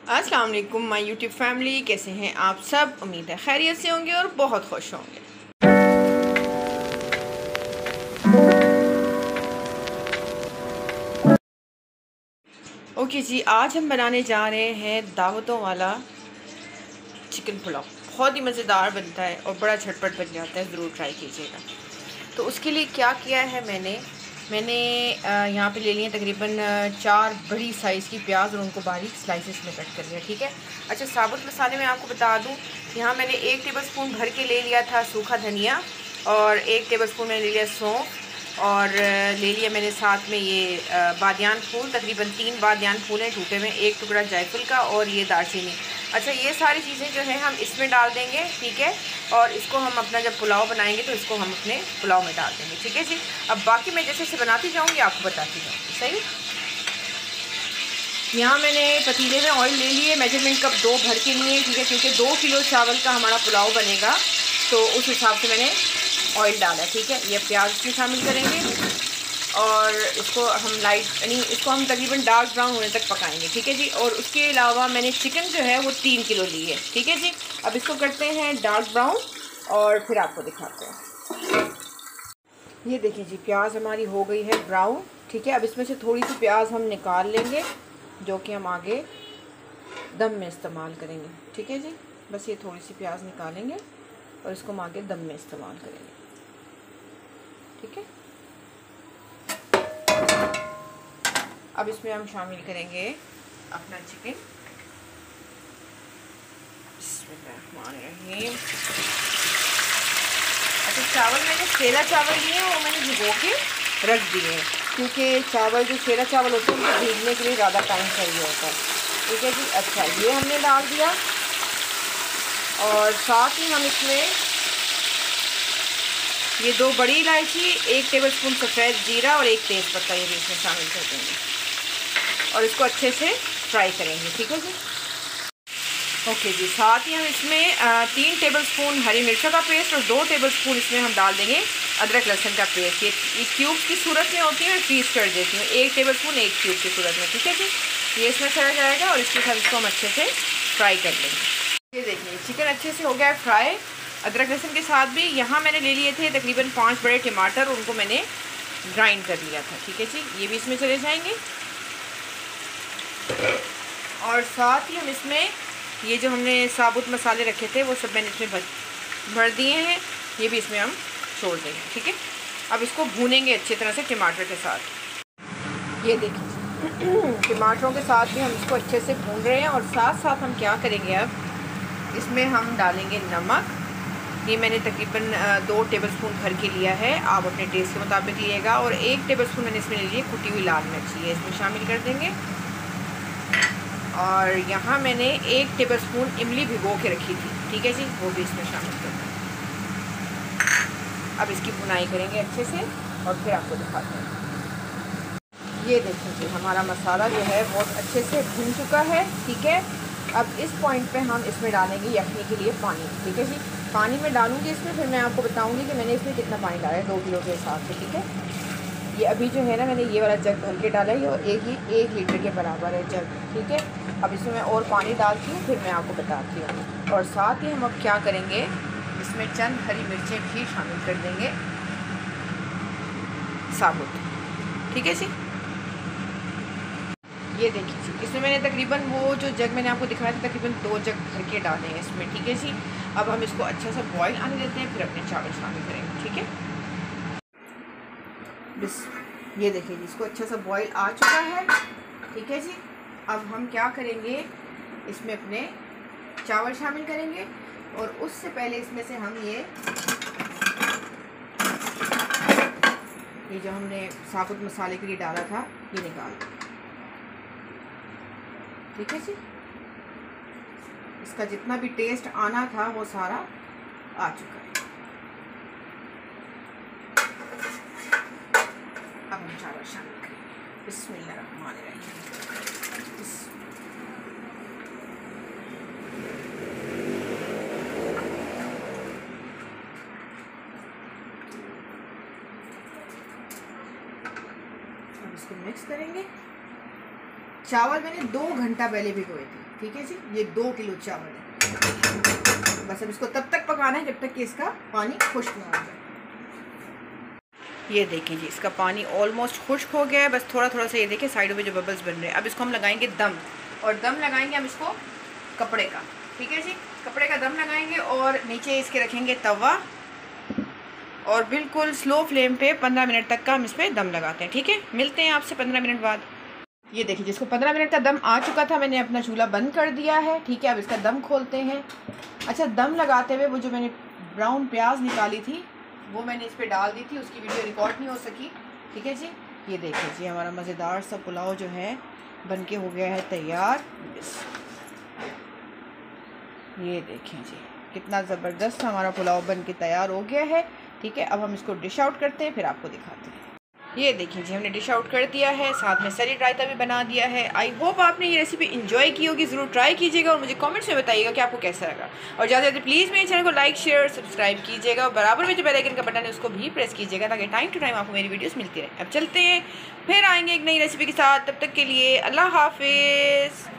अस्सलाम वालेकुम my YouTube family, कैसे हैं आप सब। उम्मीद है खैरियत से होंगे और बहुत खुश होंगे। ओके जी, आज हम बनाने जा रहे हैं दावतों वाला चिकन पुलाव। बहुत ही मज़ेदार बनता है और बड़ा झटपट बन जाता है, ज़रूर ट्राई कीजिएगा। तो उसके लिए क्या किया है मैंने यहाँ पे ले लिए तकरीबन 4 बड़ी साइज़ की प्याज और उनको बारीक स्लाइसेस में कट कर लिया। ठीक है। अच्छा, साबुत मसाले में आपको बता दूँ, यहाँ मैंने 1 टेबलस्पून भर के ले लिया था सूखा धनिया, और 1 टेबलस्पून मैंने ले लिया सौंफ, और ले लिया मैंने साथ में ये बादियान फूल, तकरीबन 3 बादियान फूल हैं टूटे में, 1 टुकड़ा जायफल का, और ये दालचीनी। अच्छा, ये सारी चीज़ें जो हैं हम इसमें डाल देंगे। ठीक है। और इसको हम अपना जब पुलाव बनाएंगे तो इसको हम अपने पुलाव में डाल देंगे। ठीक है जी। अब बाकी मैं जैसे जैसे बनाती जाऊँगी आपको बताती जाऊँगी। सही। यहाँ मैंने पतीले में ऑयल ले लिए, मेजरमेंट कप 2 भर के लिए। ठीक है, क्योंकि 2 किलो चावल का हमारा पुलाव बनेगा, तो उस हिसाब से मैंने ऑयल डाला। ठीक है। ये प्याज इसमें शामिल करेंगे और इसको हम लाइट यानी इसको हम तकरीबन डार्क ब्राउन होने तक पकाएंगे। ठीक है जी। और उसके अलावा मैंने चिकन जो है वो 3 किलो ली है। ठीक है जी। अब इसको करते हैं डार्क ब्राउन और फिर आपको दिखाते हैं। ये देखिए जी, प्याज हमारी हो गई है ब्राउन। ठीक है। अब इसमें से थोड़ी सी प्याज हम निकाल लेंगे, जो कि हम आगे दम में इस्तेमाल करेंगे। ठीक है जी। बस ये थोड़ी सी प्याज निकालेंगे और इसको हम आगे दम में इस्तेमाल करेंगे। ठीक है। अब इसमें हम शामिल करेंगे अपना चिकन। बिस्मिल्लाहिर्रहमानिर्रहीम। अच्छा, चावल मैंने सेला चावल लिए हैं, वो मैंने भिगो के रख दिए हैं, क्योंकि चावल जो सेला चावल होते हैं उनको भीगने के लिए ज़्यादा टाइम चाहिए होता है। ठीक है जी। अच्छा, ये हमने डाल दिया, और साथ ही हम इसमें ये 2 बड़ी इलायची, 1 टेबलस्पून सफ़ेद जीरा और 1 तेज़पत्ता ये भी इसमें शामिल कर देंगे और इसको अच्छे से फ्राई करेंगे। ठीक है जी। ओके जी। साथ ही हम इसमें 3 टेबलस्पून हरी मिर्चों का पेस्ट और 2 टेबलस्पून इसमें हम डाल देंगे अदरक लहसुन का पेस्ट। ये क्यूब्स की सूरत में होती है, मैं फ्रीज़ कर देती हूँ। 1 टेबलस्पून 1 क्यूब की सूरत में। ठीक है जी। ये इसमें चला जाएगा और इसके साथ इसको हम अच्छे से फ्राई कर लेंगे। ये देखिए, चिकन अच्छे से हो गया है फ्राई अदरक लहसुन के साथ भी। यहाँ मैंने ले लिए थे तकरीबन 5 बड़े टमाटर, उनको मैंने ग्राइंड कर लिया था। ठीक है जी। ये भी इसमें चले जाएंगे, और साथ ही हम इसमें ये जो हमने साबुत मसाले रखे थे वो सब मैंने इसमें भर दिए हैं, ये भी इसमें हम छोड़ देंगे। ठीक है। अब इसको भूनेंगे अच्छी तरह से टमाटर के साथ। ये देखिए, टमाटरों के साथ भी हम इसको अच्छे से भून रहे हैं, और साथ साथ हम क्या करेंगे, अब इसमें हम डालेंगे नमक। ये मैंने तकरीबन 2 टेबलस्पून भर के लिया है, आप अपने टेस्ट के मुताबिक लिएगा, और 1 टेबलस्पून मैंने इसमें ले लिए कुटी हुई लाल मिर्च, ये इसमें शामिल कर देंगे। और यहाँ मैंने 1 टेबलस्पून इमली भिगो के रखी थी। ठीक है जी, वो भी इसमें शामिल करना है। अब इसकी भुनाई करेंगे अच्छे से और फिर आपको दिखाते हैं। ये देखिए जी, हमारा मसाला जो है बहुत अच्छे से भुन चुका है। ठीक है। अब इस पॉइंट पे हम इसमें डालेंगे यखनी के लिए पानी। ठीक है जी। पानी में डालूंगी इसमें, फिर मैं आपको बताऊंगी कि मैंने इसमें कितना पानी डाला है 2 किलो के हिसाब से। ठीक है। ये अभी जो है ना, मैंने ये वाला जग भर के डाला है, और 1 लीटर के बराबर है जग। ठीक है। अब इसमें मैं और पानी डालती हूँ, फिर मैं आपको बताती हूँ। और साथ ही हम अब क्या करेंगे, इसमें चंद हरी मिर्चें भी शामिल कर देंगे साबुत। ठीक है जी। ये देखिए जी, इसमें मैंने तकरीबन वो जो जग मैंने आपको दिखाया था, तकरीबन 2 जग भर के डाले हैं इसमें। ठीक है जी। अब हम इसको अच्छा सा बॉयल आने देते हैं, फिर अपने चावल शामिल करेंगे। ठीक है। बस ये देखिए जी, इसको अच्छा सा बॉयल आ चुका है। ठीक है जी। अब हम क्या करेंगे, इसमें अपने चावल शामिल करेंगे, और उससे पहले इसमें से हम ये जो हमने साबुत मसाले के लिए डाला था ये निकाल दें। ठीक है जी। इसका जितना भी टेस्ट आना था वो सारा आ चुका है। अब हम चावल शामिल करेंगे। बिस्मिल्लाहिर्रहमानिर्रहीम। अब इसको मिक्स करेंगे। चावल मैंने 2 घंटा पहले भिगोए थे। ठीक है जी। ये 2 किलो चावल है। बस अब इसको तब तक पकाना है जब तक कि इसका पानी खुश्क ना हो जाए। ये देखें जी, इसका पानी ऑलमोस्ट खुश्क हो गया है। बस थोड़ा थोड़ा सा ये देखें साइडों में जो बबल्स बन रहे हैं। अब इसको हम लगाएंगे दम, और दम लगाएंगे हम इसको कपड़े का। ठीक है जी, कपड़े का दम लगाएंगे और नीचे इसके रखेंगे तवा, और बिल्कुल स्लो फ्लेम पे 15 मिनट तक का हम इस पर दम लगाते हैं। ठीक है, मिलते हैं आपसे 15 मिनट बाद। ये देखिए, जिसको 15 मिनट का दम आ चुका था, मैंने अपना चूल्हा बंद कर दिया है। ठीक है, अब इसका दम खोलते हैं। अच्छा, दम लगाते हुए वो जो मैंने ब्राउन प्याज निकाली थी वो मैंने इस पर डाल दी थी, उसकी वीडियो रिकॉर्ड नहीं हो सकी। ठीक है जी, ये देखिए जी, हमारा मज़ेदार सा पुलाव जो है बन के हो गया है तैयार। ये देखें जी, कितना ज़बरदस्त हमारा पुलाव बन के तैयार हो गया है। ठीक है, अब हम इसको डिश आउट करते हैं, फिर आपको दिखाते हैं। ये देखिए जी, हमने डिश आउट कर दिया है, साथ में सैलेड रायता भी बना दिया है। आई होप आपने ये रेसिपी इंजॉय की होगी। ज़रूर ट्राई कीजिएगा और मुझे कमेंट्स में बताइएगा कि आपको कैसा लगा। और ज़्यादा ज़्यादा प्लीज़ मेरे चैनल को लाइक शेयर और सब्सक्राइब कीजिएगा, और बराबर में जो बेल आइकन का बटन है उसको भी प्रेस कीजिएगा, ताकि टाइम टू टाइम आपको मेरी वीडियोज़ मिलती रहे। अब चलते हैं, फिर आएंगे एक नई रेसिपी के साथ। तब तक के लिए अल्लाह हाफिज़।